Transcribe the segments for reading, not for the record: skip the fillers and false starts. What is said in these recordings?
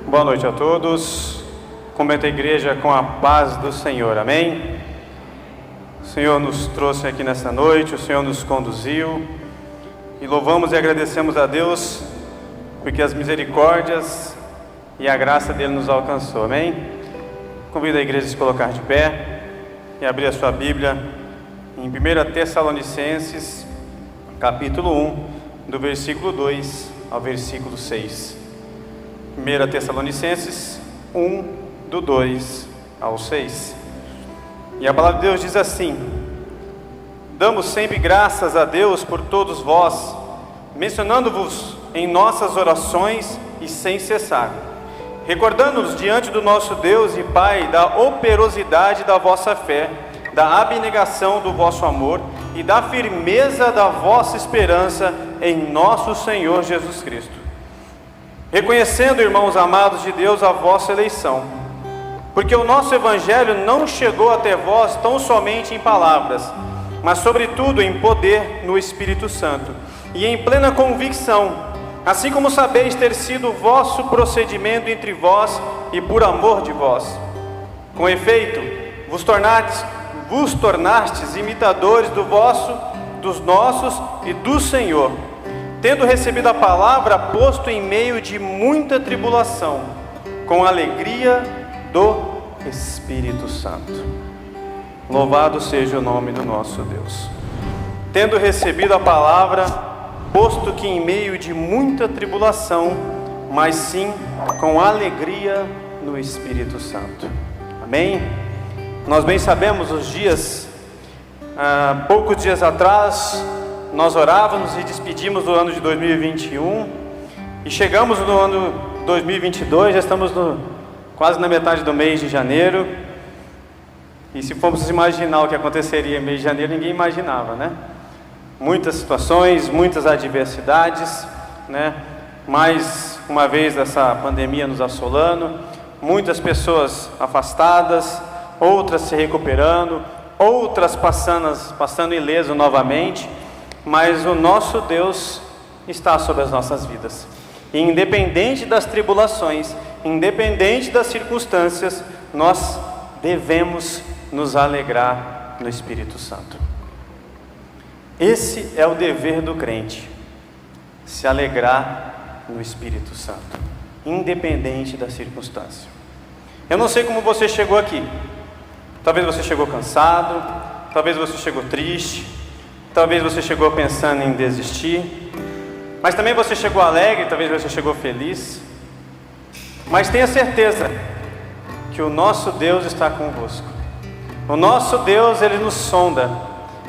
Boa noite a todos. Cumprimento a igreja com a paz do Senhor, amém? O Senhor nos trouxe aqui nesta noite, o Senhor nos conduziu, e louvamos e agradecemos a Deus, porque as misericórdias e a graça dele nos alcançou, amém? Convido a igreja a se colocar de pé e abrir a sua Bíblia em 1 Tessalonicenses, capítulo 1, do versículo 2 ao versículo 6. 1 Tessalonicenses 1, do 2 ao 6. E a palavra de Deus diz assim: damos sempre graças a Deus por todos vós, mencionando-vos em nossas orações e sem cessar, recordando-nos diante do nosso Deus e Pai da operosidade da vossa fé, da abnegação do vosso amor e da firmeza da vossa esperança em nosso Senhor Jesus Cristo. Reconhecendo, irmãos amados de Deus, a vossa eleição, porque o nosso Evangelho não chegou até vós tão somente em palavras, mas sobretudo em poder no Espírito Santo, e em plena convicção, assim como sabeis ter sido o vosso procedimento entre vós e por amor de vós. Com efeito, vos tornastes imitadores dos nossos e do Senhor, tendo recebido a palavra, posto em meio de muita tribulação, com alegria do Espírito Santo. Louvado seja o nome do nosso Deus. Tendo recebido a palavra, posto que em meio de muita tribulação, mas sim com alegria no Espírito Santo. Amém? Nós bem sabemos os dias, poucos dias atrás, nós orávamos e despedimos do ano de 2021 e chegamos no ano 2022, já estamos quase na metade do mês de janeiro. E se formos imaginar o que aconteceria em mês de janeiro, ninguém imaginava, né? Muitas situações, muitas adversidades, né? Mais uma vez essa pandemia nos assolando, muitas pessoas afastadas, outras se recuperando, outras passando ileso novamente. Mas o nosso Deus está sobre as nossas vidas. E independente das tribulações, independente das circunstâncias, nós devemos nos alegrar no Espírito Santo. Esse é o dever do crente, se alegrar no Espírito Santo, independente da circunstância. Eu não sei como você chegou aqui. Talvez você chegou cansado, talvez você chegou triste, talvez você chegou pensando em desistir, mas também você chegou alegre, talvez você chegou feliz. Mas tenha certeza que o nosso Deus está convosco. O nosso Deus, Ele nos sonda,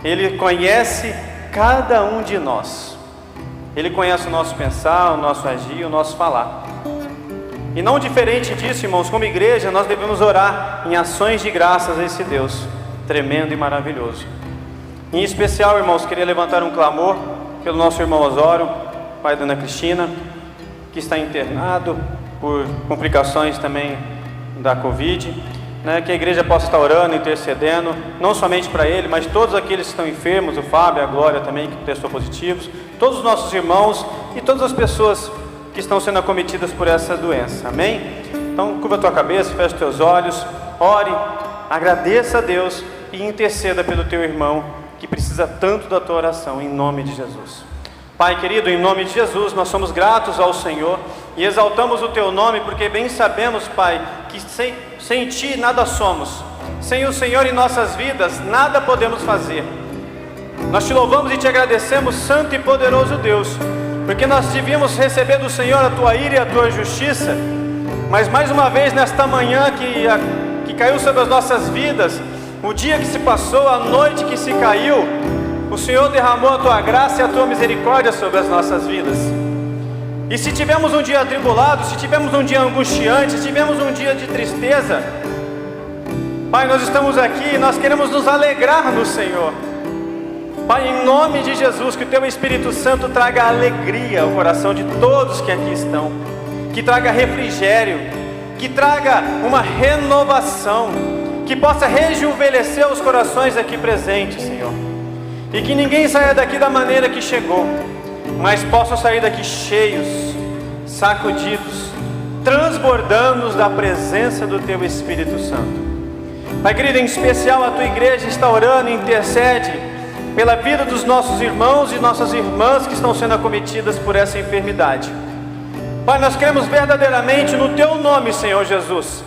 Ele conhece cada um de nós. Ele conhece o nosso pensar, o nosso agir, o nosso falar. E não diferente disso, irmãos, como igreja, nós devemos orar em ações de graças a esse Deus tremendo e maravilhoso. Em especial, irmãos, queria levantar um clamor pelo nosso irmão Osório, pai da Ana Cristina, que está internado por complicações também da Covid, né? Que a igreja possa estar orando, intercedendo, não somente para ele, mas todos aqueles que estão enfermos, o Fábio, a Glória também, que testou positivos, todos os nossos irmãos e todas as pessoas que estão sendo acometidas por essa doença, amém? Então, curva a tua cabeça, fecha os teus olhos, ore, agradeça a Deus e interceda pelo teu irmão, que precisa tanto da tua oração, em nome de Jesus. Pai querido, em nome de Jesus, nós somos gratos ao Senhor e exaltamos o teu nome, porque bem sabemos, Pai, que sem ti nada somos, sem o Senhor em nossas vidas nada podemos fazer. Nós te louvamos e te agradecemos, santo e poderoso Deus, porque nós devíamos receber do Senhor a tua ira e a tua justiça, mas mais uma vez nesta manhã que caiu sobre as nossas vidas, o dia que se passou, a noite que se caiu, o Senhor derramou a tua graça e a tua misericórdia sobre as nossas vidas. E se tivemos um dia atribulado, se tivemos um dia angustiante, se tivemos um dia de tristeza, Pai, nós estamos aqui e nós queremos nos alegrar no Senhor. Pai, em nome de Jesus, que o teu Espírito Santo traga alegria ao coração de todos que aqui estão, que traga refrigério, que traga uma renovação, que possa rejuvenescer os corações aqui presentes, Senhor, e que ninguém saia daqui da maneira que chegou, mas possam sair daqui cheios, sacudidos, transbordando-nos da presença do Teu Espírito Santo. Pai querido, em especial a Tua igreja está orando e intercede pela vida dos nossos irmãos e nossas irmãs que estão sendo acometidas por essa enfermidade. Pai, nós queremos verdadeiramente no Teu nome, Senhor Jesus,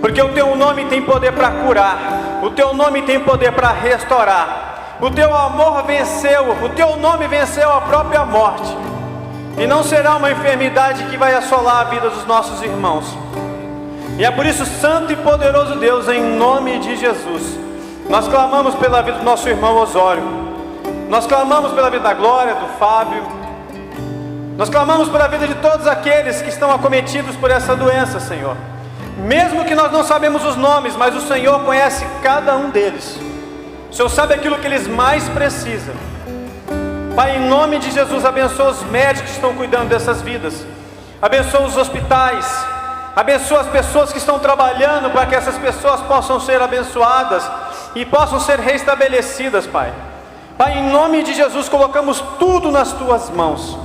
porque o Teu nome tem poder para curar, o Teu nome tem poder para restaurar, o Teu amor venceu, o Teu nome venceu a própria morte, e não será uma enfermidade que vai assolar a vida dos nossos irmãos. E é por isso, santo e poderoso Deus, em nome de Jesus, nós clamamos pela vida do nosso irmão Osório, nós clamamos pela vida da Glória, do Fábio, nós clamamos pela vida de todos aqueles que estão acometidos por essa doença, Senhor. Mesmo que nós não sabemos os nomes, mas o Senhor conhece cada um deles. O Senhor sabe aquilo que eles mais precisam. Pai, em nome de Jesus, abençoa os médicos que estão cuidando dessas vidas, abençoa os hospitais, abençoa as pessoas que estão trabalhando para que essas pessoas possam ser abençoadas e possam ser restabelecidas, Pai. Pai, em nome de Jesus, colocamos tudo nas Tuas mãos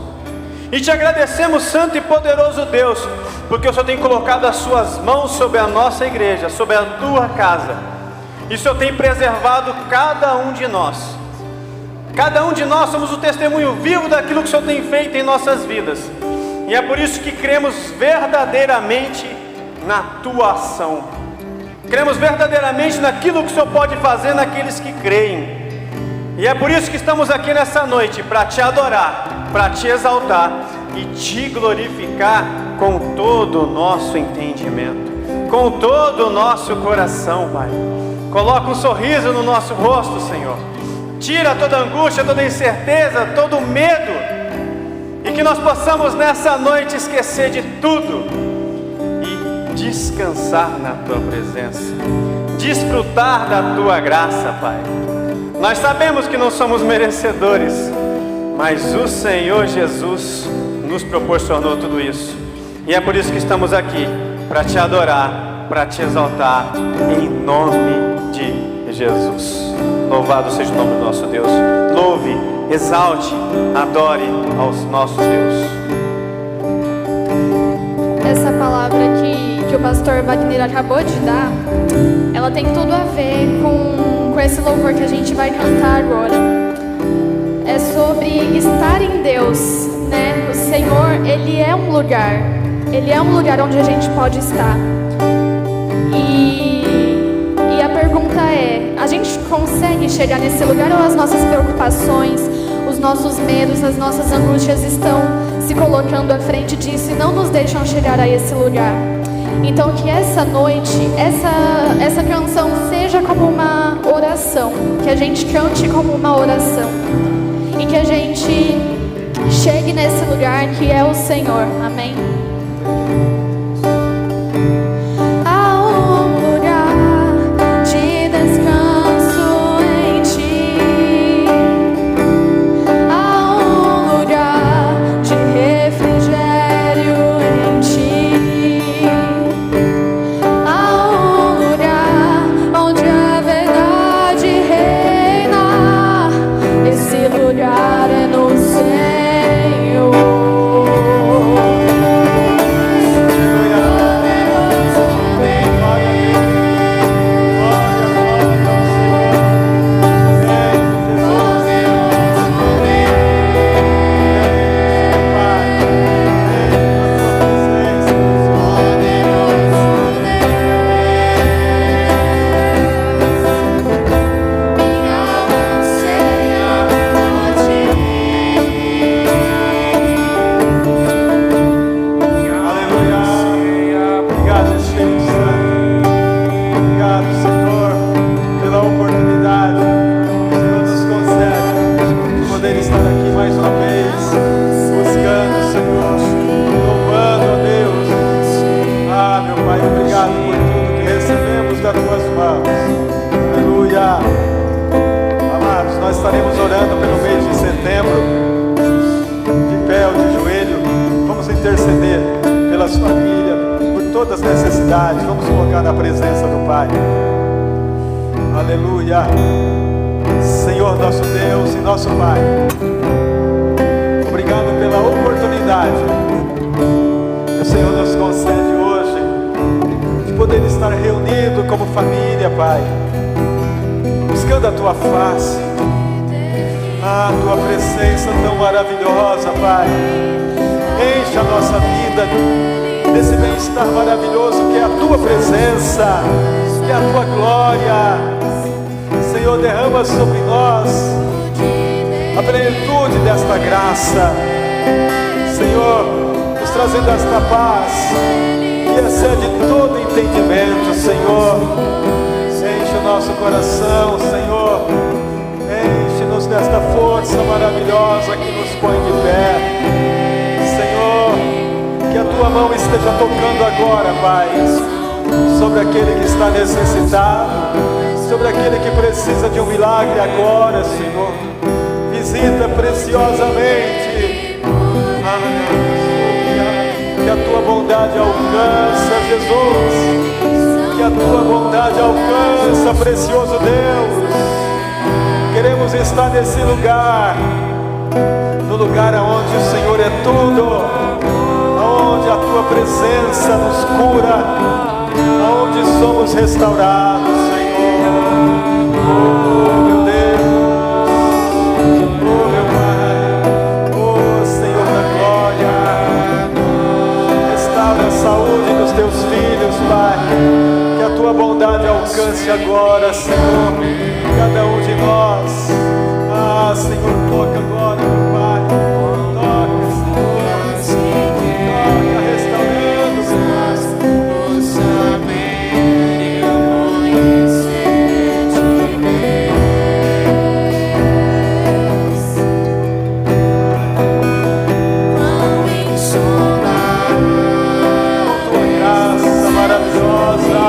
e Te agradecemos, santo e poderoso Deus, porque o Senhor tem colocado as Suas mãos sobre a nossa igreja, sobre a Tua casa, e o Senhor tem preservado cada um de nós. Cada um de nós somos o testemunho vivo daquilo que o Senhor tem feito em nossas vidas, e é por isso que cremos verdadeiramente na Tua ação, cremos verdadeiramente naquilo que o Senhor pode fazer naqueles que creem, e é por isso que estamos aqui nessa noite, para Te adorar, para Te exaltar e Te glorificar com todo o nosso entendimento, com todo o nosso coração, Pai. Coloca um sorriso no nosso rosto, Senhor, tira toda angústia, toda incerteza, todo medo, e que nós possamos nessa noite esquecer de tudo e descansar na Tua presença, desfrutar da Tua graça, Pai. Nós sabemos que não somos merecedores, mas o Senhor Jesus nos proporcionou tudo isso, e é por isso que estamos aqui, para Te adorar, para Te exaltar, em nome de Jesus. Louvado seja o nome do nosso Deus. Louve, exalte, adore aos nossos Deus. Essa palavra que o pastor Wagner acabou de dar, ela tem tudo a ver com esse louvor que a gente vai cantar agora. É sobre estar em Deus, né? O Senhor, Ele é um lugar onde a gente pode estar. E a pergunta é, a gente consegue chegar nesse lugar, ou as nossas preocupações, os nossos medos, as nossas angústias estão se colocando à frente disso e não nos deixam chegar a esse lugar? Então que essa noite, essa canção seja como uma oração, que a gente cante como uma oração, e que a gente chegue nesse lugar que é o Senhor. Amém? Vamos colocar na presença do Pai. Aleluia. Senhor nosso Deus e nosso Pai, obrigado pela oportunidade. Eu Senhor nos concede hoje, de poder estar reunido como família, Pai, buscando a Tua face, a Tua presença tão maravilhosa, Pai. Enche a nossa vida desse bem-estar maravilhoso que é a Tua presença, que é a Tua glória. Senhor, derrama sobre nós a plenitude desta graça, Senhor, nos trazendo esta paz que excede todo entendimento, Senhor. Enche o nosso coração, Senhor, enche-nos desta força maravilhosa que nos põe de pé, Senhor. Que a Tua mão esteja tocando agora, Pai, sobre aquele que está necessitado, sobre aquele que precisa de um milagre agora, Senhor. Visita preciosamente. Que a Tua bondade alcança, Jesus. Que a Tua bondade alcança, precioso Deus. Queremos estar nesse lugar, no lugar onde o Senhor é tudo, onde a Tua presença nos cura, onde somos restaurados, Senhor. Oh, meu Deus, oh, meu Pai, oh, Senhor da glória, restaura a saúde dos Teus filhos, Pai. Que a Tua bondade alcance agora, Senhor, cada um de nós. Ah, Senhor, toca agora, meu Pai. Toca, Senhor. Toca, restaurando, Senhor. Tua graça maravilhosa.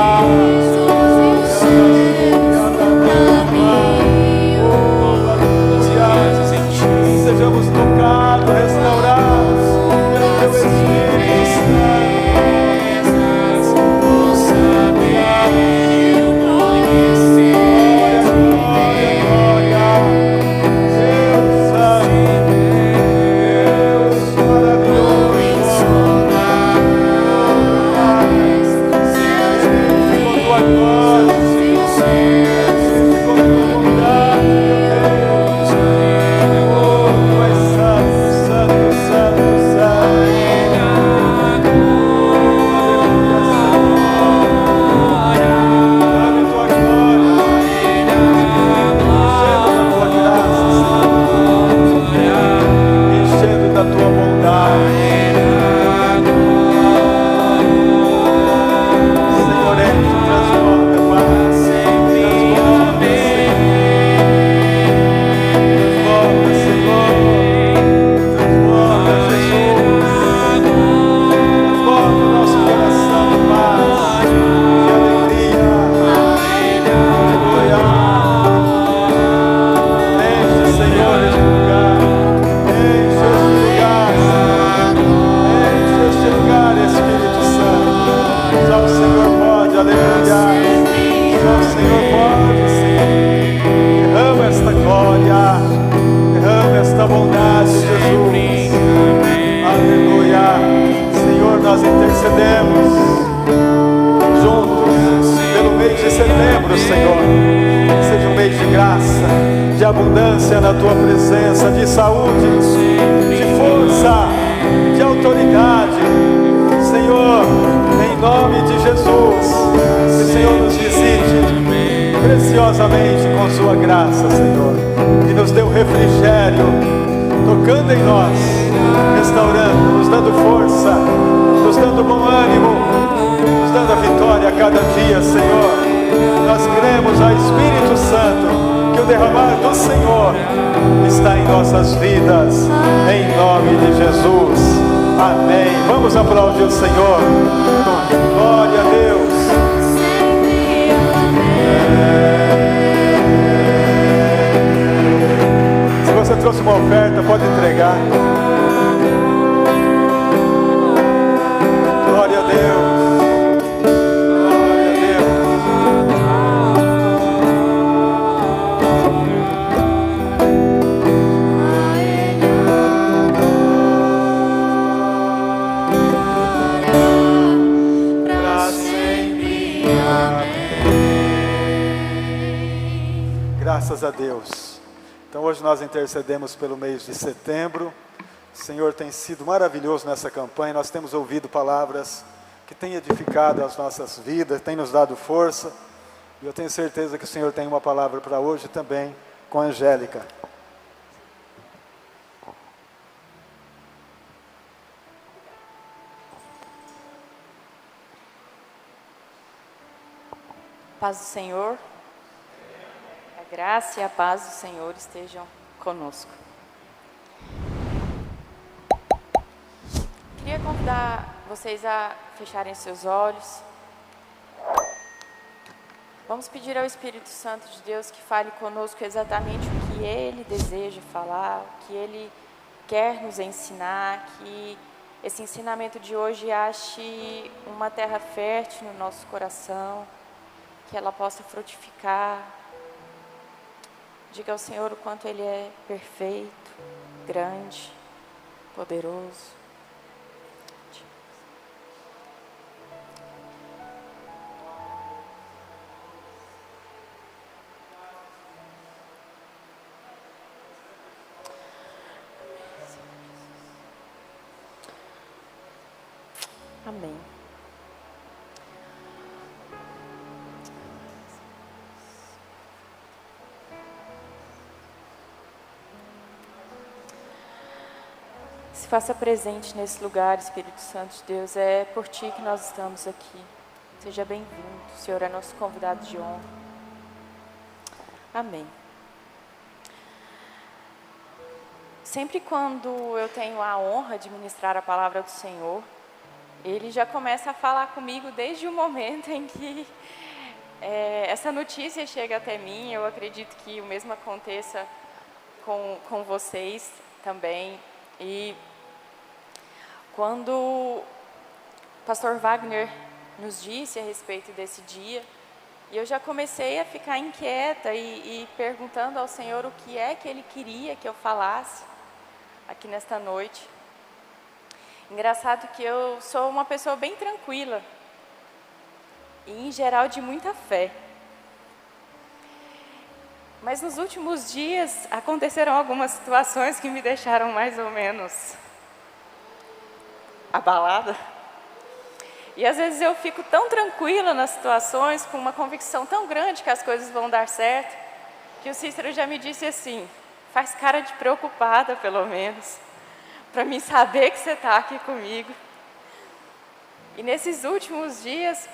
Sejamos tocados, restaurados pelo Teu Espírito Santo. Glória, glória, Deus Santo, Deus maravilhoso. Com Tua glória, com Tua bondade, meu Deus. Tu és santo, santo, santo, santo. Dá-me Tua glória, enchendo da Tua graça, Senhor, enchendo da Tua bondade. Senhor, enche, transborda, Pai, transborda, Senhor, transborda, Jesus, transborda o nosso coração de paz, de alegria, aleluia. Enche, Senhor, este lugar, enche este lugar, Espírito Santo. Só o Senhor pode, aleluia. Só o Senhor pode, Senhor. Derrama esta glória, derrama esta bondade, Jesus. Aleluia. Senhor, nós intercedemos juntos pelo mês de setembro, Senhor. Que seja um mês de graça, de abundância na Tua presença, de saúde, de força, de autoridade. Senhor, em nome de Jesus, que o Senhor nos visite preciosamente com Sua graça, Senhor, e nos dê um refrigério, tocando em nós, restaurando, nos dando força, nos dando bom ânimo, nos dando a vitória a cada dia, Senhor. Nós cremos, ó Espírito Santo, que o derramar do Senhor está em nossas vidas, em nome de Jesus. Amém. Vamos aplaudir o Senhor. Glória a Deus. Se você trouxe uma oferta, pode entregar. Glória a Deus. Glória a Deus. Graças a Deus. Então hoje nós intercedemos pelo mês de setembro. O Senhor tem sido maravilhoso nessa campanha. Nós temos ouvido palavras que têm edificado as nossas vidas, têm nos dado força. E eu tenho certeza que o Senhor tem uma palavra para hoje também com a Angélica. Paz do Senhor, a graça e a paz do Senhor estejam conosco. Queria convidar vocês a fecharem seus olhos. Vamos pedir ao Espírito Santo de Deus que fale conosco exatamente o que Ele deseja falar, o que Ele quer nos ensinar, que esse ensinamento de hoje ache uma terra fértil no nosso coração, que ela possa frutificar. Diga ao Senhor o quanto Ele é perfeito, grande, poderoso. Amém. Se faça presente nesse lugar, Espírito Santo de Deus. É por Ti que nós estamos aqui. Seja bem-vindo. O Senhor é nosso convidado de honra. Amém. Sempre quando eu tenho a honra de ministrar a palavra do Senhor, Ele já começa a falar comigo desde o momento em que essa notícia chega até mim. Eu acredito que o mesmo aconteça com vocês também. E quando o pastor Wagner nos disse a respeito desse dia, eu já comecei a ficar inquieta e perguntando ao Senhor o que é que Ele queria que eu falasse aqui nesta noite. Engraçado que eu sou uma pessoa bem tranquila e, em geral, de muita fé. Mas nos últimos dias aconteceram algumas situações que me deixaram mais ou menos abalada. E às vezes eu fico tão tranquila nas situações, com uma convicção tão grande que as coisas vão dar certo, que o Cícero já me disse assim: faz cara de preocupada pelo menos, para mim saber que você está aqui comigo. E nesses últimos dias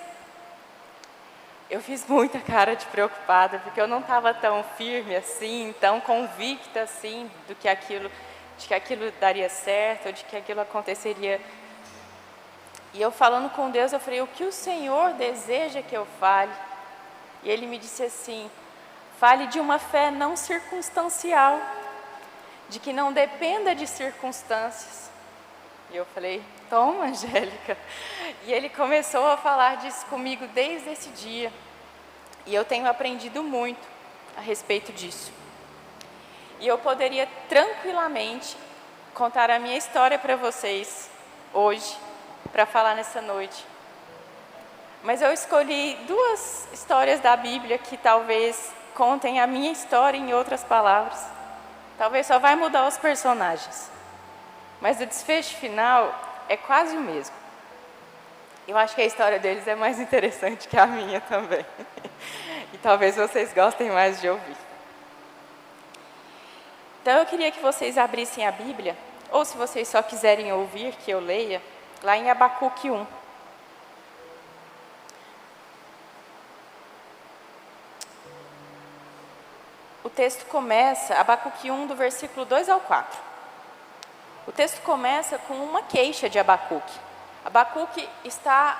eu fiz muita cara de preocupada, porque eu não estava tão firme assim, tão convicta assim de que aquilo daria certo, ou de que aquilo aconteceria. E eu falando com Deus, eu falei: o que o Senhor deseja que eu fale? E Ele me disse assim: fale de uma fé não circunstancial, de que não dependa de circunstâncias. E eu falei: toma, Angélica. E Ele começou a falar disso comigo desde esse dia. E eu tenho aprendido muito a respeito disso. E eu poderia tranquilamente contar a minha história para vocês hoje, para falar nessa noite. Mas eu escolhi duas histórias da Bíblia que talvez contem a minha história em outras palavras. Talvez só vai mudar os personagens, mas o desfecho final é quase o mesmo. Eu acho que a história deles é mais interessante que a minha também. E talvez vocês gostem mais de ouvir. Então eu queria que vocês abrissem a Bíblia, ou se vocês só quiserem ouvir que eu leia, lá em Abacuque 1. O texto começa, Abacuque 1, do versículo 2 ao 4. O texto começa com uma queixa de Abacuque. Abacuque está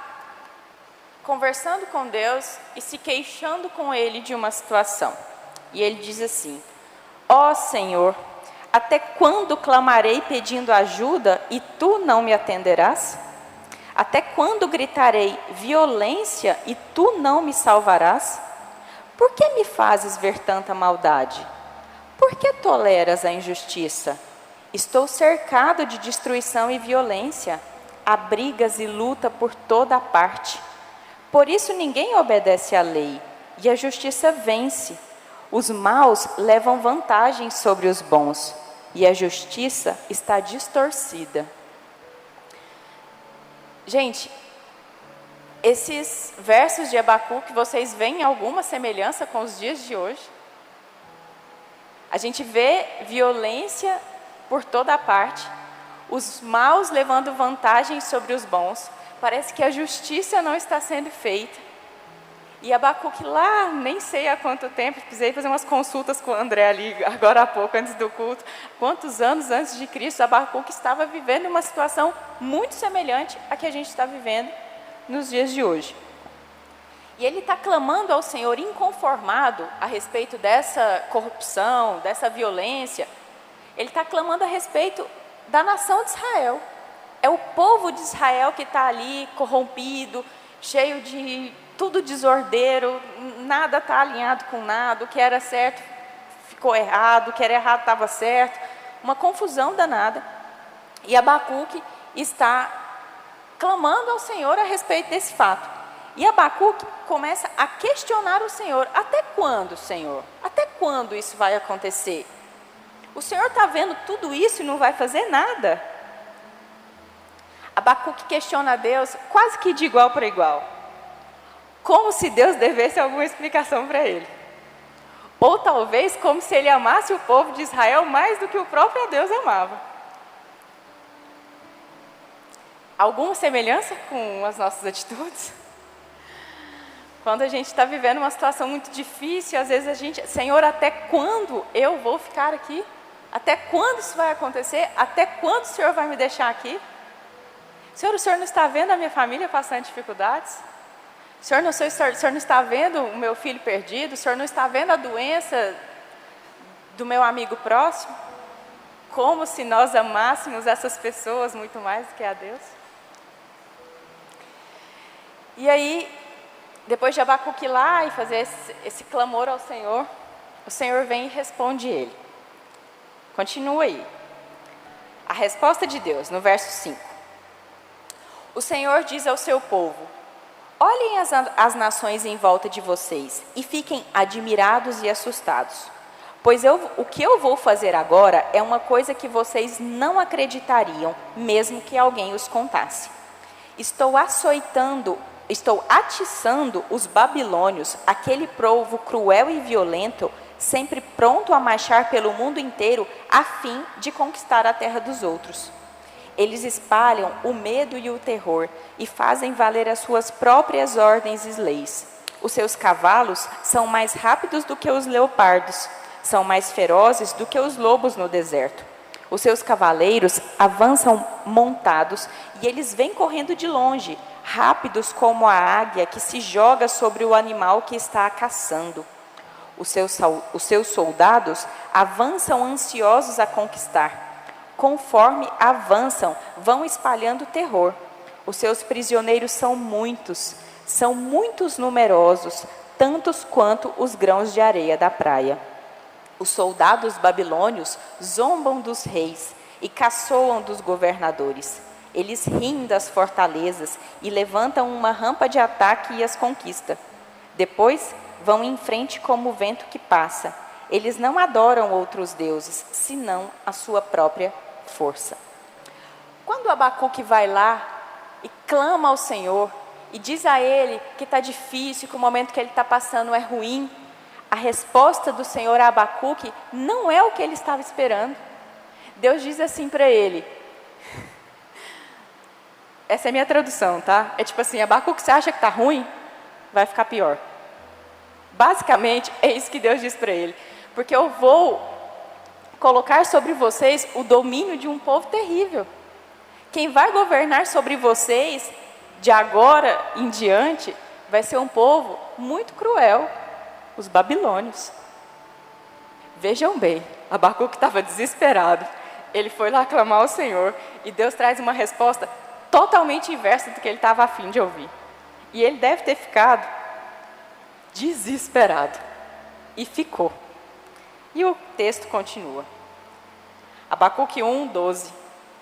conversando com Deus e se queixando com Ele de uma situação. E ele diz assim: ó Senhor, até quando clamarei pedindo ajuda e Tu não me atenderás? Até quando gritarei violência e Tu não me salvarás? Por que me fazes ver tanta maldade? Por que toleras a injustiça? Estou cercado de destruição e violência. Há brigas e luta por toda a parte. Por isso ninguém obedece à lei, e a justiça vence. Os maus levam vantagem sobre os bons, e a justiça está distorcida. Gente, esses versos de Abacuque, vocês veem alguma semelhança com os dias de hoje? A gente vê violência por toda parte, os maus levando vantagem sobre os bons. Parece que a justiça não está sendo feita. E Abacuque lá, nem sei há quanto tempo, precisei fazer umas consultas com o André ali, agora há pouco, antes do culto. Quantos anos antes de Cristo, Abacuque estava vivendo uma situação muito semelhante à que a gente está vivendo nos dias de hoje. E ele está clamando ao Senhor inconformado a respeito dessa corrupção, dessa violência. Ele está clamando a respeito da nação de Israel. É o povo de Israel que está ali corrompido, cheio de tudo desordeiro, nada está alinhado com nada, o que era certo ficou errado, o que era errado estava certo, uma confusão danada. E Abacuque está clamando ao Senhor a respeito desse fato. E Abacuque começa a questionar o Senhor: até quando, Senhor? Até quando isso vai acontecer? O Senhor está vendo tudo isso e não vai fazer nada? Abacuque questiona a Deus quase que de igual para igual, como se Deus devesse alguma explicação para ele. Ou talvez como se ele amasse o povo de Israel mais do que o próprio Deus amava. Alguma semelhança com as nossas atitudes? Quando a gente está vivendo uma situação muito difícil, às vezes a gente: Senhor, até quando eu vou ficar aqui? Até quando isso vai acontecer? Até quando o Senhor vai me deixar aqui? Senhor, o Senhor não está vendo a minha família passando dificuldades? O Senhor não está vendo o meu filho perdido? O Senhor não está vendo a doença do meu amigo próximo? Como se nós amássemos essas pessoas muito mais do que a Deus. E aí, depois de Abacuque ir lá e fazer esse clamor ao Senhor, o Senhor vem e responde ele. Continua aí. A resposta de Deus, no verso 5. O Senhor diz ao seu povo: olhem as nações em volta de vocês e fiquem admirados e assustados, pois o que eu vou fazer agora é uma coisa que vocês não acreditariam, mesmo que alguém os contasse. Estou atiçando os babilônios, aquele povo cruel e violento, sempre pronto a marchar pelo mundo inteiro a fim de conquistar a terra dos outros. Eles espalham o medo e o terror e fazem valer as suas próprias ordens e leis. Os seus cavalos são mais rápidos do que os leopardos, são mais ferozes do que os lobos no deserto. Os seus cavaleiros avançam montados e eles vêm correndo de longe, rápidos como a águia que se joga sobre o animal que está a caçando. Os seus soldados avançam ansiosos a conquistar. Conforme avançam, vão espalhando terror. Os seus prisioneiros são muitos numerosos, tantos quanto os grãos de areia da praia. Os soldados babilônios zombam dos reis e caçoam dos governadores. Eles riem das fortalezas e levantam uma rampa de ataque e as conquistam. Depois vão em frente como o vento que passa. Eles não adoram outros deuses, senão a sua própria força. Quando Abacuque vai lá e clama ao Senhor e diz a ele que está difícil, que o momento que ele está passando é ruim, a resposta do Senhor a Abacuque não é o que ele estava esperando. Deus diz assim para ele, essa é a minha tradução, tá? É tipo assim: Abacuque, você acha que está ruim? Vai ficar pior. Basicamente é isso que Deus diz para ele, porque eu vou colocar sobre vocês o domínio de um povo terrível. Quem vai governar sobre vocês de agora em diante vai ser um povo muito cruel, os babilônios. Vejam bem, Abacuque estava desesperado. Ele foi lá clamar ao Senhor e Deus traz uma resposta totalmente inversa do que ele estava a fim de ouvir. E ele deve ter ficado desesperado. E ficou. E o texto continua. Abacuque 1:12.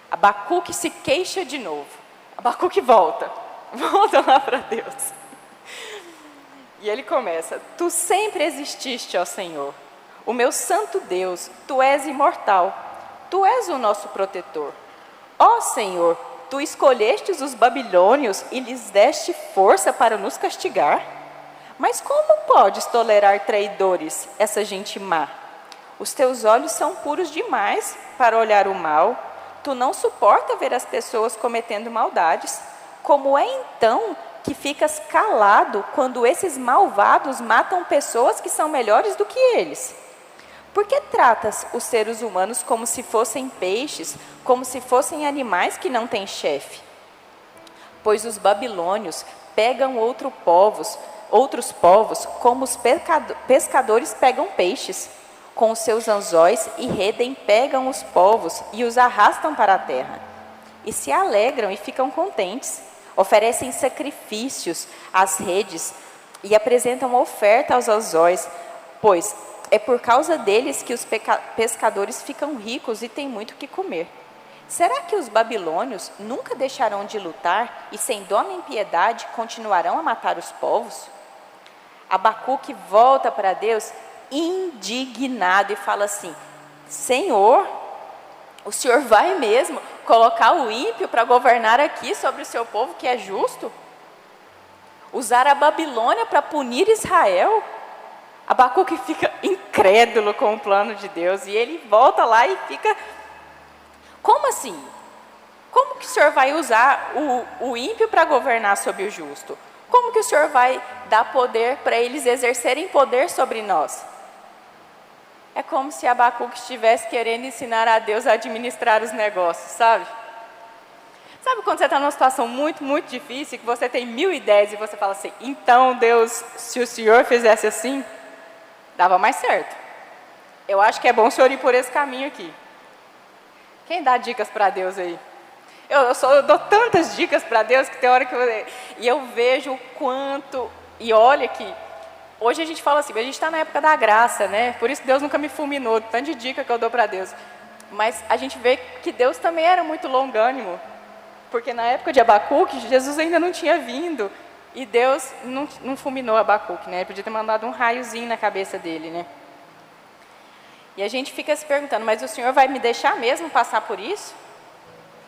Abacuque se queixa de novo. Abacuque volta lá para Deus. E ele começa: Tu sempre exististe, ó Senhor, o meu santo Deus, Tu és imortal, Tu és o nosso protetor. Ó Senhor, Tu escolhestes os babilônios e lhes deste força para nos castigar? Mas como podes tolerar traidores, essa gente má? Os teus olhos são puros demais para olhar o mal. Tu não suporta ver as pessoas cometendo maldades. Como é então que ficas calado quando esses malvados matam pessoas que são melhores do que eles? Por que tratas os seres humanos como se fossem peixes, como se fossem animais que não têm chefe? Pois os babilônios pegam outros povos, como os pescadores pegam peixes. Com os seus anzóis e redem pegam os povos e os arrastam para a terra. E se alegram e ficam contentes. Oferecem sacrifícios às redes e apresentam oferta aos anzóis, pois é por causa deles que os pescadores ficam ricos e têm muito o que comer. Será que os babilônios nunca deixarão de lutar e, sem dó nem piedade, continuarão a matar os povos? Abacuque volta para Deus indignado e fala assim: Senhor, o Senhor vai mesmo colocar o ímpio para governar aqui sobre o seu povo que é justo? Usar a Babilônia para punir Israel? Abacuque fica incrédulo com o plano de Deus e ele volta lá e fica: como assim? Como que o Senhor vai usar o ímpio para governar sobre o justo? Como que o Senhor vai dar poder para eles exercerem poder sobre nós? É como se Abacuque estivesse querendo ensinar a Deus a administrar os negócios, sabe? Sabe quando você está numa situação muito, muito difícil, que você tem 1000 ideias e você fala assim: então Deus, se o Senhor fizesse assim, dava mais certo. Eu acho que é bom o Senhor ir por esse caminho aqui. Quem dá dicas para Deus aí? Eu dou tantas dicas para Deus que tem hora que eu vejo o quanto, e olha que hoje a gente fala assim, a gente está na época da graça, né? Por isso Deus nunca me fulminou, tanto de dica que eu dou para Deus. Mas a gente vê que Deus também era muito longânimo, porque na época de Abacuque, Jesus ainda não tinha vindo, e Deus não fulminou Abacuque, né? Ele podia ter mandado um raiozinho na cabeça dele, né? E a gente fica se perguntando, mas o Senhor vai me deixar mesmo passar por isso?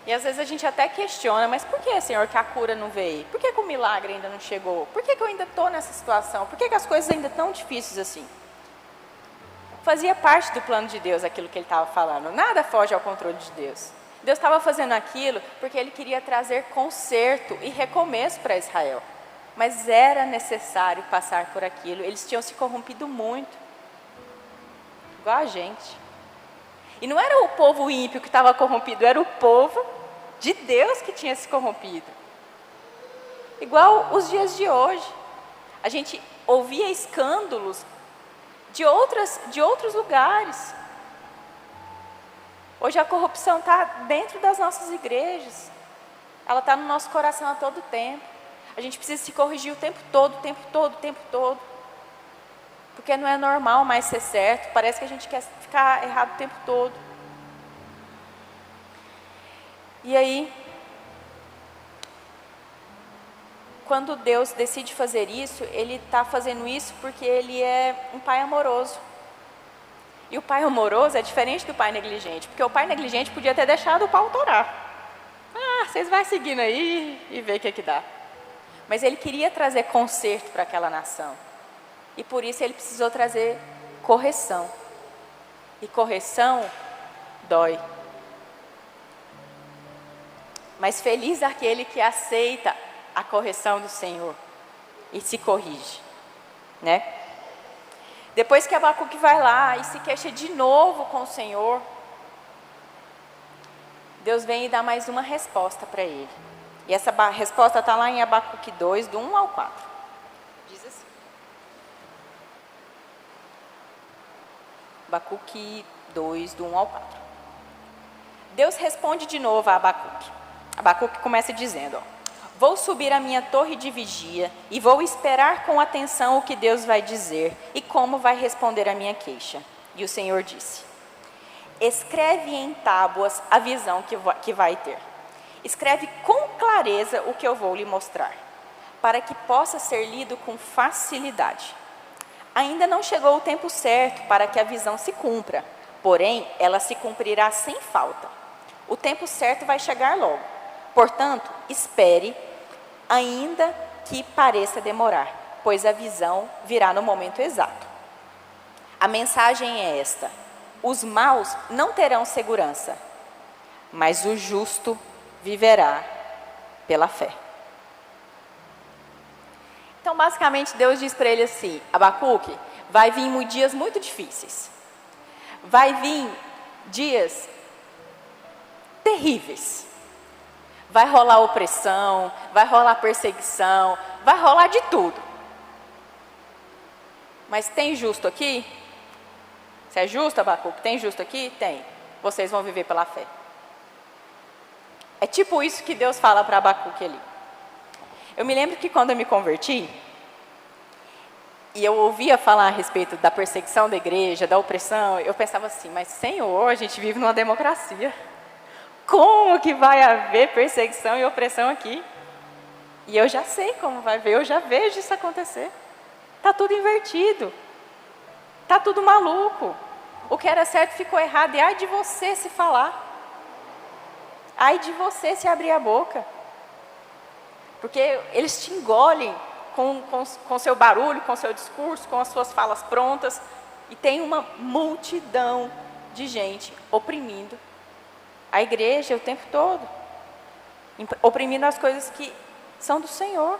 E às vezes a gente até questiona, mas por que, Senhor, que a cura não veio? Por que o milagre ainda não chegou? Por que eu ainda estou nessa situação? Por que as coisas ainda estão difíceis assim? Fazia parte do plano de Deus aquilo que ele estava falando. Nada foge ao controle de Deus. Deus estava fazendo aquilo porque Ele queria trazer conserto e recomeço para Israel. Mas era necessário passar por aquilo. Eles tinham se corrompido muito. Igual a gente. E não era o povo ímpio que estava corrompido, era o povo de Deus que tinha se corrompido. Igual os dias de hoje. A gente ouvia escândalos de outros lugares. Hoje a corrupção está dentro das nossas igrejas. Ela está no nosso coração a todo tempo. A gente precisa se corrigir o tempo todo, o tempo todo, o tempo todo. Porque não é normal mais ser certo. Parece que a gente quer ficar errado o tempo todo. E aí, quando Deus decide fazer isso, Ele está fazendo isso porque Ele é um Pai amoroso. E o pai amoroso é diferente do pai negligente, porque o pai negligente podia ter deixado o pau torar. Vocês vão seguindo aí e vê o que dá. Mas ele queria trazer conserto para aquela nação. E por isso ele precisou trazer correção. E correção dói. Mas feliz aquele que aceita a correção do Senhor e se corrige, né? Depois que Abacuque vai lá e se queixa de novo com o Senhor, Deus vem e dá mais uma resposta para ele. E essa resposta está lá em Abacuque 2, do 1 ao 4. Diz assim. Abacuque 2, do 1 ao 4. Deus responde de novo a Abacuque. Abacuque começa dizendo, vou subir a minha torre de vigia e vou esperar com atenção o que Deus vai dizer e como vai responder a minha queixa. E o Senhor disse, escreve em tábuas a visão que vai ter. Escreve com clareza o que eu vou lhe mostrar. para que possa ser lido com facilidade. Ainda não chegou o tempo certo para que a visão se cumpra, porém, ela se cumprirá sem falta. O tempo certo vai chegar logo. Portanto, espere, ainda que pareça demorar, pois a visão virá no momento exato. A mensagem é esta: os maus não terão segurança, mas o justo viverá pela fé. Então, basicamente, Deus diz para ele assim: Abacuque, vai vir dias muito difíceis. Vai vir dias terríveis. Vai rolar opressão, vai rolar perseguição, vai rolar de tudo. Mas tem justo aqui? Se é justo, Abacuque, tem justo aqui? Tem. Vocês vão viver pela fé. É tipo isso que Deus fala para Abacuque ali. Eu me lembro que quando eu me converti, e eu ouvia falar a respeito da perseguição da igreja, da opressão, eu pensava assim, mas Senhor, a gente vive numa democracia. Como que vai haver perseguição e opressão aqui? E eu já sei como vai haver, eu já vejo isso acontecer. Está tudo invertido. Está tudo maluco. O que era certo ficou errado, e ai de você se falar. Ai de você se abrir a boca. Porque eles te engolem com seu barulho, com seu discurso, com as suas falas prontas. E tem uma multidão de gente oprimindo a igreja o tempo todo. Oprimindo as coisas que são do Senhor.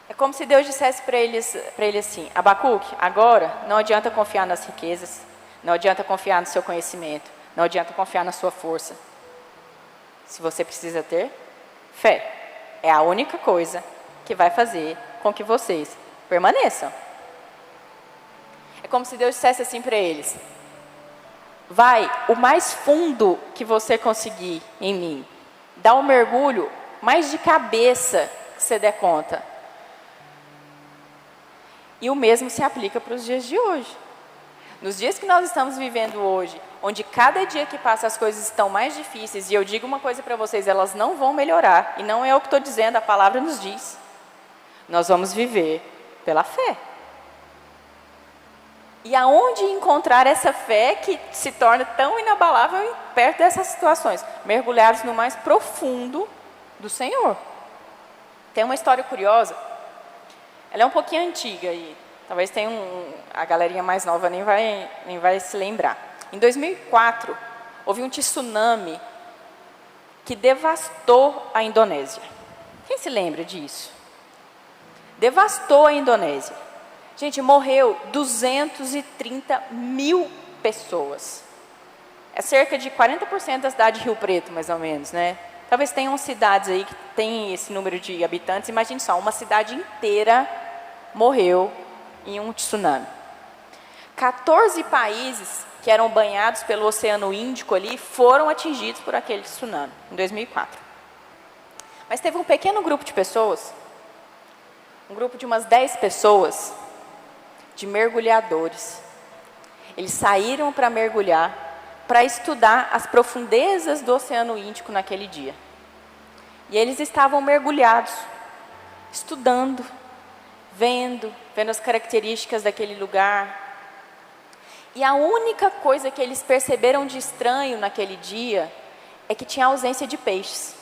É como se Deus dissesse para ele assim: Abacuque, agora não adianta confiar nas riquezas, não adianta confiar no seu conhecimento, não adianta confiar na sua força. Se você precisa ter fé, é a única coisa que vai fazer com que vocês permaneçam. É como se Deus dissesse assim para eles: vai o mais fundo que você conseguir em mim, dá um mergulho mais de cabeça que você der conta. E o mesmo se aplica para os dias de hoje. Nos dias que nós estamos vivendo hoje, onde cada dia que passa as coisas estão mais difíceis, e eu digo uma coisa para vocês, elas não vão melhorar, e não é o que estou dizendo, a palavra nos diz. Nós vamos viver pela fé. E aonde encontrar essa fé que se torna tão inabalável perto dessas situações? Mergulhados no mais profundo do Senhor. Tem uma história curiosa. Ela é um pouquinho antiga e talvez tenha a galerinha mais nova nem vai se lembrar. Em 2004, houve um tsunami que devastou a Indonésia. Quem se lembra disso? Devastou a Indonésia. Gente, morreu 230 mil pessoas. É cerca de 40% da cidade de Rio Preto, mais ou menos, né? Talvez tenham cidades aí que tem esse número de habitantes. Imagine só, uma cidade inteira morreu em um tsunami. 14 países que eram banhados pelo Oceano Índico ali foram atingidos por aquele tsunami, em 2004. Mas teve um pequeno grupo de pessoas, um grupo de umas 10 pessoas, de mergulhadores. Eles saíram para mergulhar, para estudar as profundezas do Oceano Índico naquele dia. E eles estavam mergulhados, estudando, vendo as características daquele lugar. E a única coisa que eles perceberam de estranho naquele dia é que tinha ausência de peixes.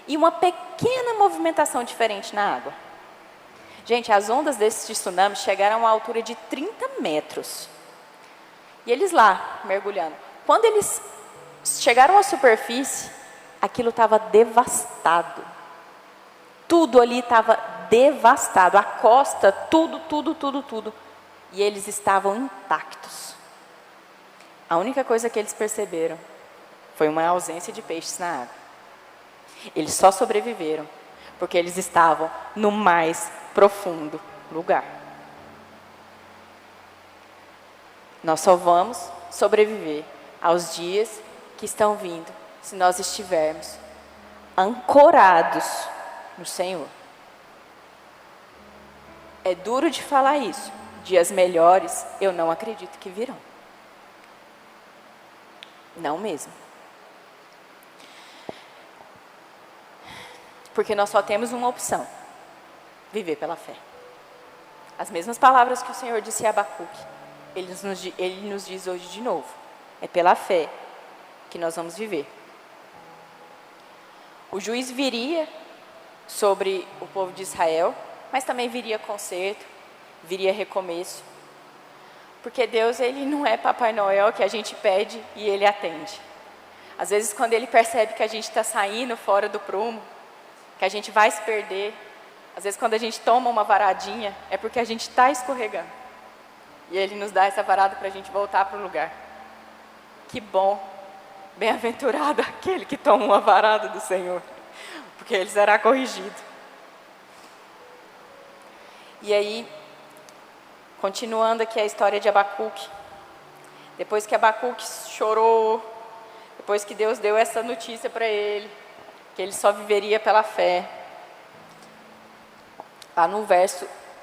E uma pequena movimentação diferente na água. Gente, as ondas desse tsunami chegaram a uma altura de 30 metros. E eles lá, mergulhando. Quando eles chegaram à superfície, aquilo estava devastado. Tudo ali estava devastado. A costa, tudo. E eles estavam intactos. A única coisa que eles perceberam foi uma ausência de peixes na água. Eles só sobreviveram porque eles estavam no mais profundo lugar. Nós só vamos sobreviver aos dias que estão vindo se nós estivermos ancorados no Senhor. É duro de falar isso. Dias melhores eu não acredito que virão. Não mesmo. Porque nós só temos uma opção: viver pela fé. As mesmas palavras que o Senhor disse a Abacuque, Ele nos diz hoje de novo. É pela fé que nós vamos viver. O juiz viria sobre o povo de Israel, mas também viria conserto, viria recomeço. Porque Deus, Ele não é Papai Noel que a gente pede e Ele atende. Às vezes, quando Ele percebe que a gente está saindo fora do prumo, que a gente vai se perder, às vezes quando a gente toma uma varadinha, é porque a gente está escorregando. E Ele nos dá essa varada para a gente voltar para o lugar. Que bom, bem-aventurado aquele que toma uma varada do Senhor, porque ele será corrigido. E aí, continuando aqui a história de Abacuque, depois que Abacuque chorou, depois que Deus deu essa notícia para ele, que ele só viveria pela fé,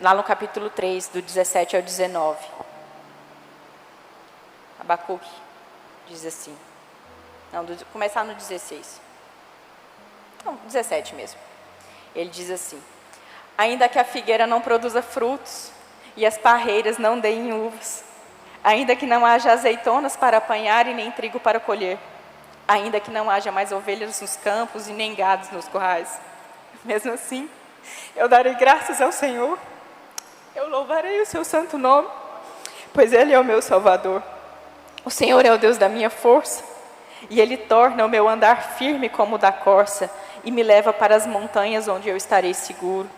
lá no capítulo 3, do 17 ao 19, Abacuque diz assim, começar no 16, não, 17 mesmo, ele diz assim: ainda que a figueira não produza frutos, e as parreiras não deem uvas, ainda que não haja azeitonas para apanhar e nem trigo para colher, ainda que não haja mais ovelhas nos campos e nem gados nos currais, mesmo assim, eu darei graças ao Senhor, eu louvarei o seu santo nome, pois Ele é o meu Salvador. O Senhor é o Deus da minha força, e Ele torna o meu andar firme como o da corça, e me leva para as montanhas onde eu estarei seguro.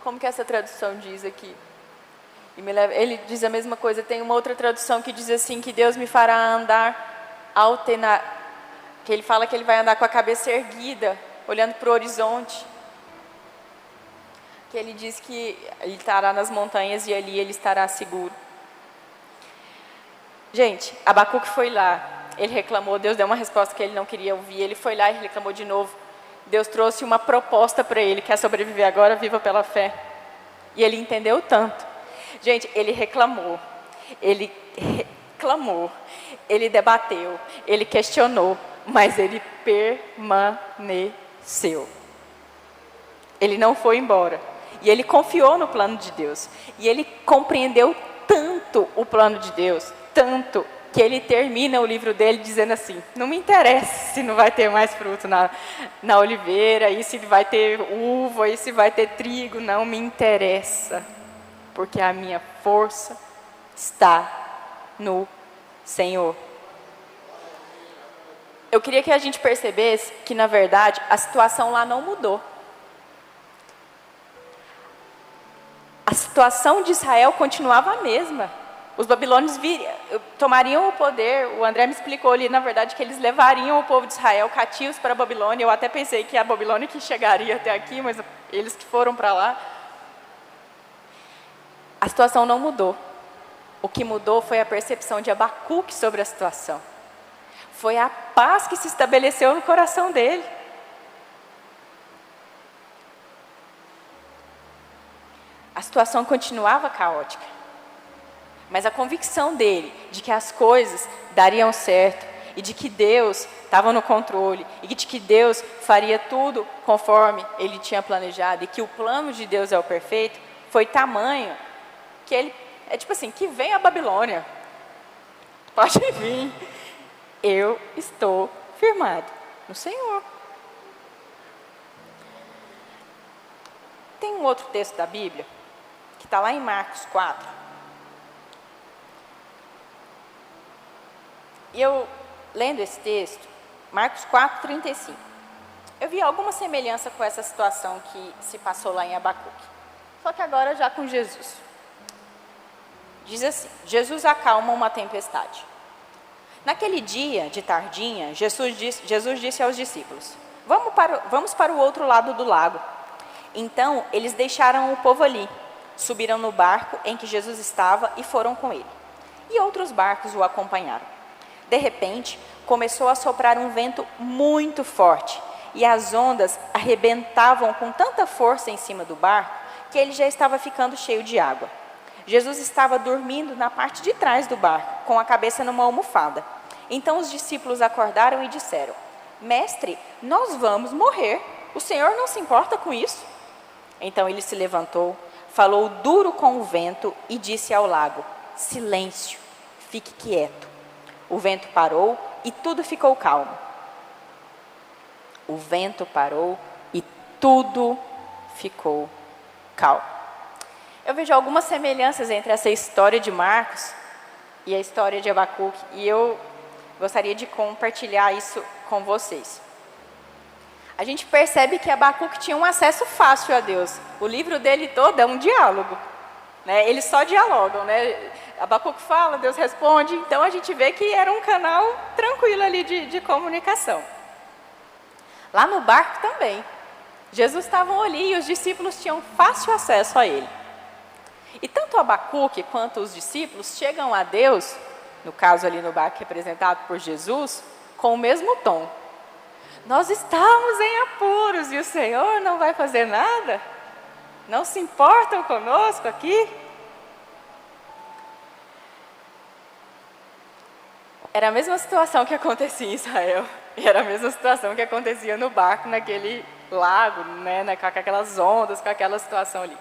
Como que essa tradução diz aqui? Ele diz a mesma coisa. Tem uma outra tradução que diz assim, que Deus me fará andar que Ele fala que Ele vai andar com a cabeça erguida, olhando para o horizonte. Que Ele diz que Ele estará nas montanhas e ali Ele estará seguro. Gente, Abacuque foi lá, ele reclamou, Deus deu uma resposta que ele não queria ouvir, ele foi lá e reclamou de novo. Deus trouxe uma proposta para ele: quer sobreviver agora, viva pela fé. E ele entendeu tanto. Gente, ele reclamou, ele reclamou, ele debateu, ele questionou, mas ele permaneceu. Ele não foi embora. E ele confiou no plano de Deus. E ele compreendeu tanto o plano de Deus, tanto, que ele termina o livro dele dizendo assim: não me interessa se não vai ter mais fruto na oliveira, e se vai ter uva, e se vai ter trigo, não me interessa, porque a minha força está no Senhor. Eu queria que a gente percebesse que, na verdade, a situação lá não mudou. A situação de Israel continuava a mesma. Os babilônios tomariam o poder. O André me explicou ali, na verdade, que eles levariam o povo de Israel cativos para a Babilônia. Eu até pensei que a Babilônia que chegaria até aqui, mas eles que foram para lá. A situação não mudou. O que mudou foi a percepção de Abacuque sobre a situação. Foi a paz que se estabeleceu no coração dele. A situação continuava caótica, mas a convicção dele de que as coisas dariam certo e de que Deus estava no controle e de que Deus faria tudo conforme ele tinha planejado e que o plano de Deus é o perfeito, foi tamanho que ele, é tipo assim, que vem a Babilônia, pode vir, eu estou firmado no Senhor. Tem um outro texto da Bíblia que está lá em Marcos 4. E eu, lendo esse texto, Marcos 4, 35, eu vi alguma semelhança com essa situação que se passou lá em Abacuque. Só que agora já com Jesus. Diz assim: Jesus acalma uma tempestade. Naquele dia, de tardinha, Jesus disse aos discípulos: vamos para o outro lado do lago. Então, eles deixaram o povo ali, subiram no barco em que Jesus estava e foram com ele. E outros barcos o acompanharam. De repente, começou a soprar um vento muito forte, e as ondas arrebentavam com tanta força em cima do barco, que ele já estava ficando cheio de água. Jesus estava dormindo na parte de trás do barco, com a cabeça numa almofada. Então os discípulos acordaram e disseram: Mestre, nós vamos morrer. O Senhor não se importa com isso? Então ele se levantou, falou duro com o vento e disse ao lago: silêncio, fique quieto. O vento parou e tudo ficou calmo. O vento parou e tudo ficou calmo. Eu vejo algumas semelhanças entre essa história de Marcos e a história de Abacuque, e eu gostaria de compartilhar isso com vocês. A gente percebe que Abacuque tinha um acesso fácil a Deus. O livro dele todo é um diálogo, né? Eles só dialogam, né? Abacuque fala, Deus responde. Então a gente vê que era um canal tranquilo ali de comunicação. Lá no barco também, Jesus estava ali e os discípulos tinham fácil acesso a ele. E tanto Abacuque quanto os discípulos chegam a Deus, no caso ali no barco representado por Jesus, com o mesmo tom. Nós estamos em apuros e o Senhor não vai fazer nada? Não se importam conosco aqui? Era a mesma situação que acontecia em Israel. E era a mesma situação que acontecia no barco, naquele lago, né, com aquelas ondas, com aquela situação ali.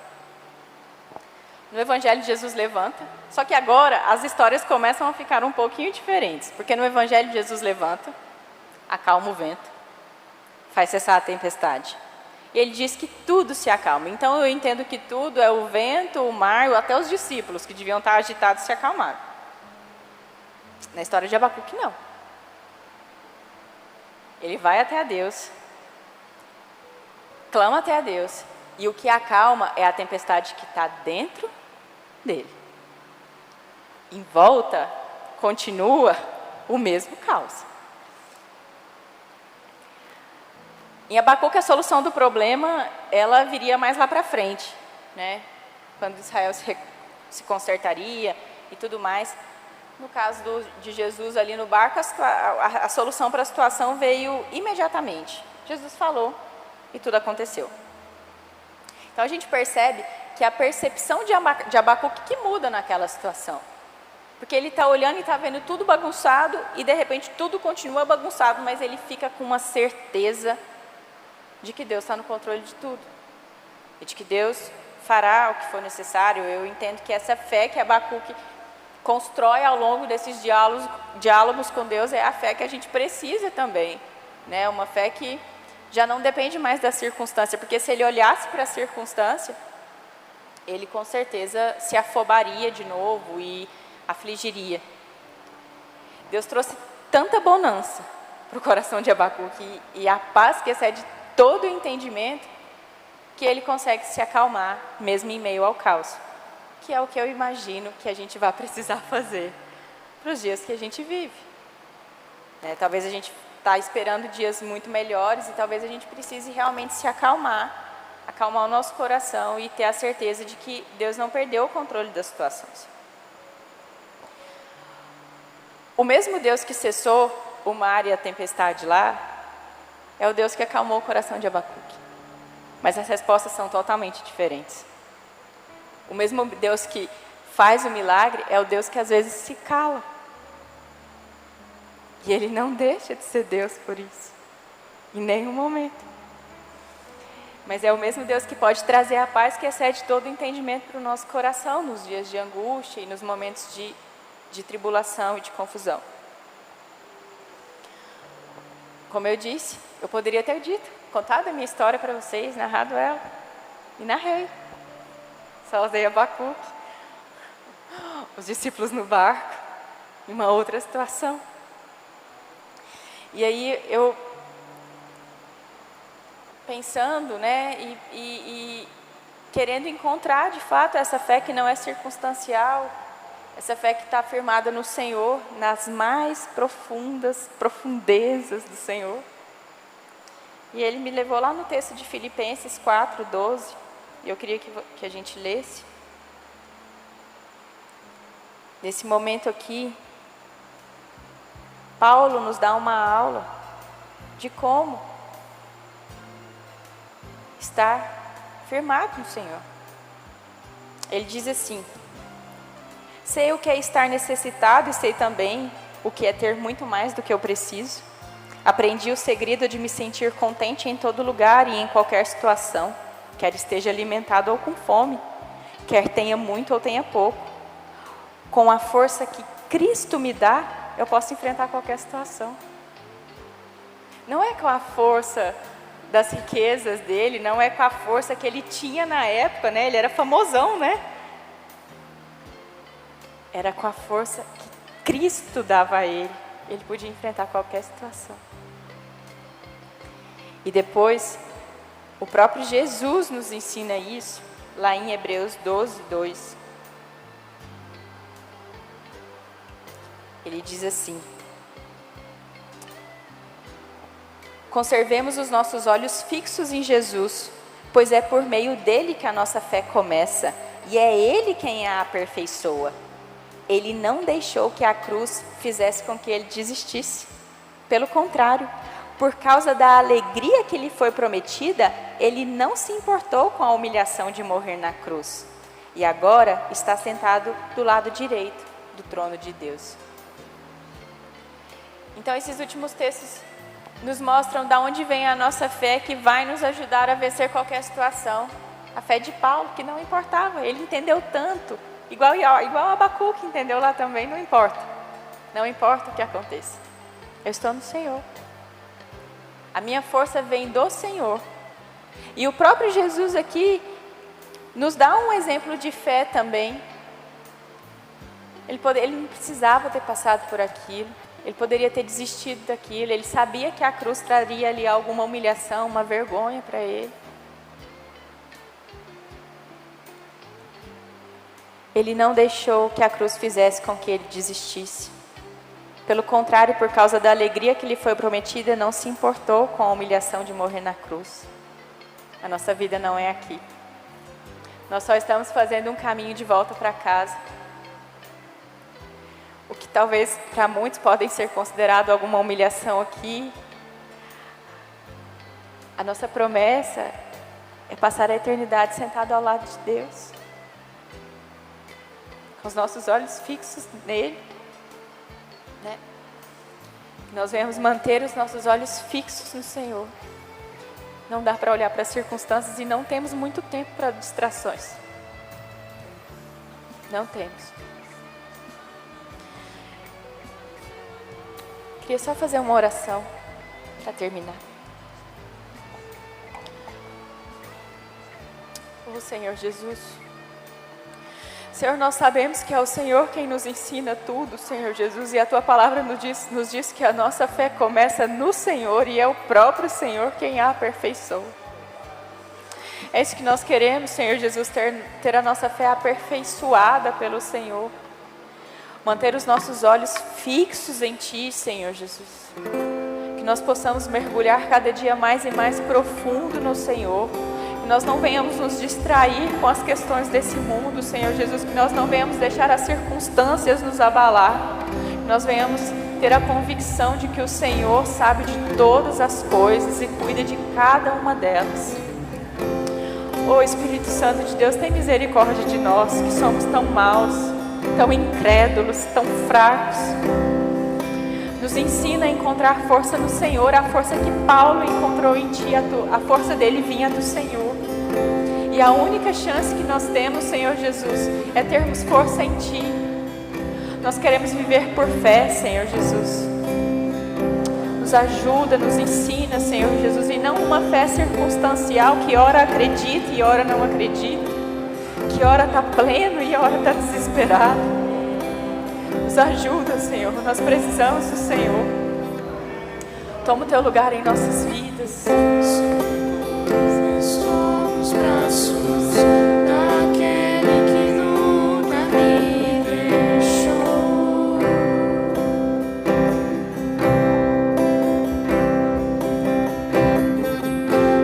No Evangelho, Jesus levanta, só que agora as histórias começam a ficar um pouquinho diferentes, porque no Evangelho, Jesus levanta, acalma o vento, faz cessar a tempestade. E ele diz que tudo se acalma. Então eu entendo que tudo é o vento, o mar, até os discípulos que deviam estar agitados se acalmaram. Na história de Abacuque, não. Ele vai até a Deus, clama até a Deus, e o que acalma é a tempestade que está dentro dele. Em volta, continua o mesmo caos. Em Abacuque, a solução do problema, ela viria mais lá para frente, né? Quando Israel se consertaria e tudo mais. No caso de Jesus ali no barco, a solução para a situação veio imediatamente. Jesus falou e tudo aconteceu. Então a gente percebe que a percepção de Abacuque que muda naquela situação. Porque ele está olhando e está vendo tudo bagunçado e de repente tudo continua bagunçado, mas ele fica com uma certeza de que Deus está no controle de tudo. E de que Deus fará o que for necessário. Eu entendo que essa fé que Abacuque constrói ao longo desses diálogos com Deus é a fé que a gente precisa também, né? Uma fé que já não depende mais da circunstância, porque se ele olhasse para a circunstância, ele com certeza se afobaria de novo e afligiria. Deus trouxe tanta bonança para o coração de Abacuque e a paz que excede todo o entendimento, que ele consegue se acalmar mesmo em meio ao caos. Que é o que eu imagino que a gente vai precisar fazer para os dias que a gente vive. Talvez a gente está esperando dias muito melhores e talvez a gente precise realmente se acalmar o nosso coração e ter a certeza de que Deus não perdeu o controle das situações. O mesmo Deus que cessou o mar e a tempestade lá, é o Deus que acalmou o coração de Abacuque. Mas as respostas são totalmente diferentes. O mesmo Deus que faz o milagre é o Deus que às vezes se cala. E Ele não deixa de ser Deus por isso, em nenhum momento. Mas é o mesmo Deus que pode trazer a paz que excede todo o entendimento para o nosso coração, nos dias de angústia e nos momentos de tribulação e de confusão. Como eu disse, eu poderia ter dito, contado a minha história para vocês, narrado ela, e narrei. Só usei Abacuque, os discípulos no barco, em uma outra situação. E aí eu, pensando, né, e querendo encontrar de fato essa fé que não é circunstancial, essa fé que está firmada no Senhor, nas mais profundezas do Senhor. E Ele me levou lá no texto de Filipenses 4:12, e eu queria que a gente lesse. Nesse momento aqui, Paulo nos dá uma aula de como estar firmado no Senhor. Ele diz assim: sei o que é estar necessitado e sei também o que é ter muito mais do que eu preciso. Aprendi o segredo de me sentir contente em todo lugar e em qualquer situação, quer esteja alimentado ou com fome, quer tenha muito ou tenha pouco. Com a força que Cristo me dá, eu posso enfrentar qualquer situação. Não é com a força das riquezas dele, não é com a força que ele tinha na época, né? Ele era famosão, né? Era com a força que Cristo dava a ele. Ele podia enfrentar qualquer situação. E depois, o próprio Jesus nos ensina isso, lá em Hebreus 12, 2. Ele diz assim: conservemos os nossos olhos fixos em Jesus, pois é por meio dele que a nossa fé começa, e é ele quem a aperfeiçoa. Ele não deixou que a cruz fizesse com que ele desistisse. Pelo contrário, por causa da alegria que lhe foi prometida, ele não se importou com a humilhação de morrer na cruz. E agora está sentado do lado direito do trono de Deus. Então, esses últimos textos nos mostram de onde vem a nossa fé que vai nos ajudar a vencer qualquer situação. A fé de Paulo, que não importava, ele entendeu tanto. Igual Abacuque entendeu lá também, não importa. Não importa o que aconteça. Eu estou no Senhor. A minha força vem do Senhor. E o próprio Jesus aqui nos dá um exemplo de fé também. Ele não precisava ter passado por aquilo. Ele poderia ter desistido daquilo. Ele sabia que a cruz traria ali alguma humilhação, uma vergonha para ele. Ele não deixou que a cruz fizesse com que ele desistisse. Pelo contrário, por causa da alegria que lhe foi prometida, não se importou com a humilhação de morrer na cruz. A nossa vida não é aqui. Nós só estamos fazendo um caminho de volta para casa. O que talvez para muitos podem ser considerado alguma humilhação aqui. A nossa promessa é passar a eternidade sentado ao lado de Deus, com os nossos olhos fixos nele, né? Nós devemos manter os nossos olhos fixos no Senhor. Não dá para olhar para as circunstâncias e não temos muito tempo para distrações. Não temos. Queria só fazer uma oração para terminar. Oh, Senhor Jesus. Senhor, nós sabemos que é o Senhor quem nos ensina tudo, Senhor Jesus, e a Tua palavra nos diz que a nossa fé começa no Senhor e é o próprio Senhor quem a aperfeiçoa. É isso que nós queremos, Senhor Jesus, ter a nossa fé aperfeiçoada pelo Senhor. Manter os nossos olhos fixos em Ti, Senhor Jesus. Que nós possamos mergulhar cada dia mais e mais profundo no Senhor. Que nós não venhamos nos distrair com as questões desse mundo, Senhor Jesus. Que nós não venhamos deixar as circunstâncias nos abalar. Que nós venhamos ter a convicção de que o Senhor sabe de todas as coisas e cuida de cada uma delas. Ô Espírito Santo de Deus, tem misericórdia de nós que somos tão maus, tão incrédulos, tão fracos. Nos ensina a encontrar força no Senhor, a força que Paulo encontrou em Ti, a força dele vinha do Senhor. E a única chance que nós temos, Senhor Jesus, é termos força em Ti. Nós queremos viver por fé, Senhor Jesus. Nos ajuda, nos ensina, Senhor Jesus, e não uma fé circunstancial que ora acredita e ora não acredita, que ora está pleno e ora está desesperado. Nos ajuda, Senhor, nós precisamos do Senhor. Toma o Teu lugar em nossas vidas. Nos braços daquele que nunca me deixou.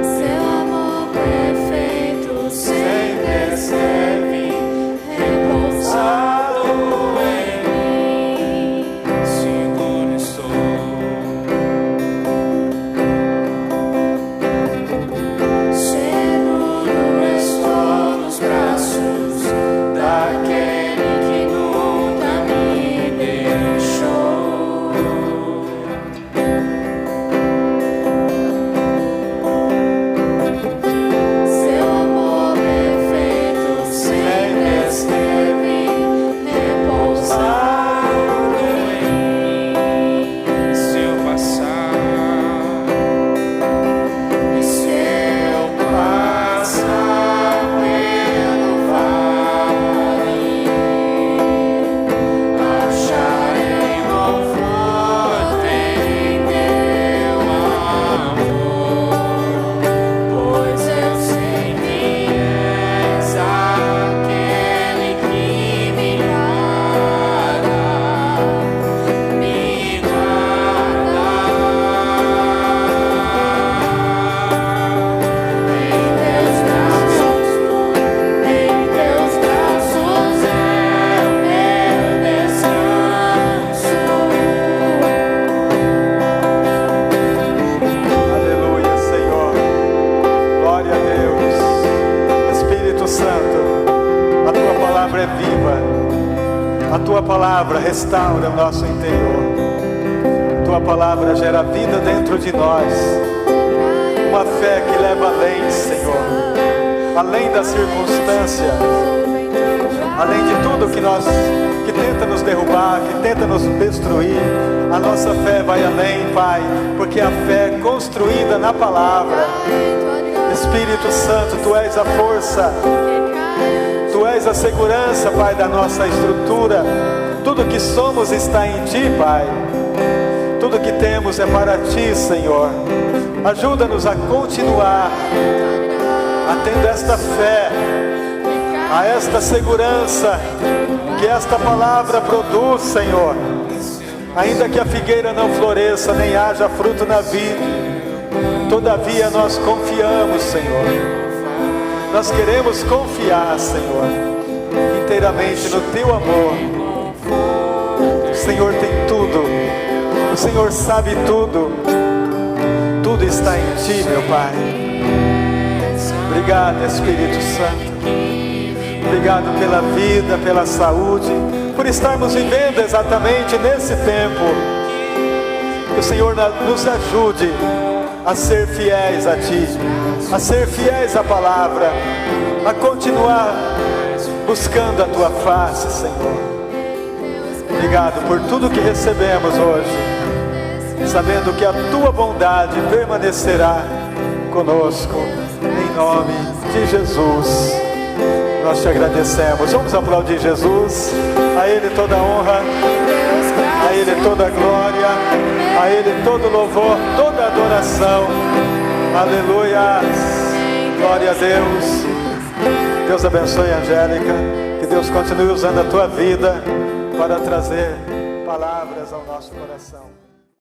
Seu amor perfeito sempre serve, repousado em mim. Seguro estou. Seguro reaviva. A tua palavra restaura o nosso interior. A tua palavra gera vida dentro de nós. Uma fé que leva além, Senhor. Além das circunstâncias. Além de tudo que tenta nos derrubar, que tenta nos destruir. A nossa fé vai além, Pai. Porque a fé é construída na palavra. Espírito Santo, Tu és a força. Tu és a segurança, Pai, da nossa estrutura. Tudo que somos está em Ti, Pai. Tudo que temos é para Ti, Senhor. Ajuda-nos a continuar a tendo esta fé, a esta segurança que esta palavra produz, Senhor. Ainda que a figueira não floresça, nem haja fruto na vide, todavia nós confiamos, Senhor. Nós queremos confiar, Senhor, inteiramente no Teu amor. O Senhor tem tudo. O Senhor sabe tudo. Tudo está em Ti, meu Pai. Obrigado, Espírito Santo. Obrigado pela vida, pela saúde, por estarmos vivendo exatamente nesse tempo. Que o Senhor nos ajude a ser fiéis a Ti, a ser fiéis à palavra, a continuar buscando a Tua face, Senhor. Obrigado por tudo que recebemos hoje, sabendo que a Tua bondade permanecerá conosco, em nome de Jesus. Nós Te agradecemos. Vamos aplaudir Jesus. A Ele toda a honra, a Ele toda a glória, a Ele todo o louvor, toda a adoração. Aleluia. Glória a Deus. Deus abençoe a Angélica. Que Deus continue usando a tua vida para trazer palavras ao nosso coração.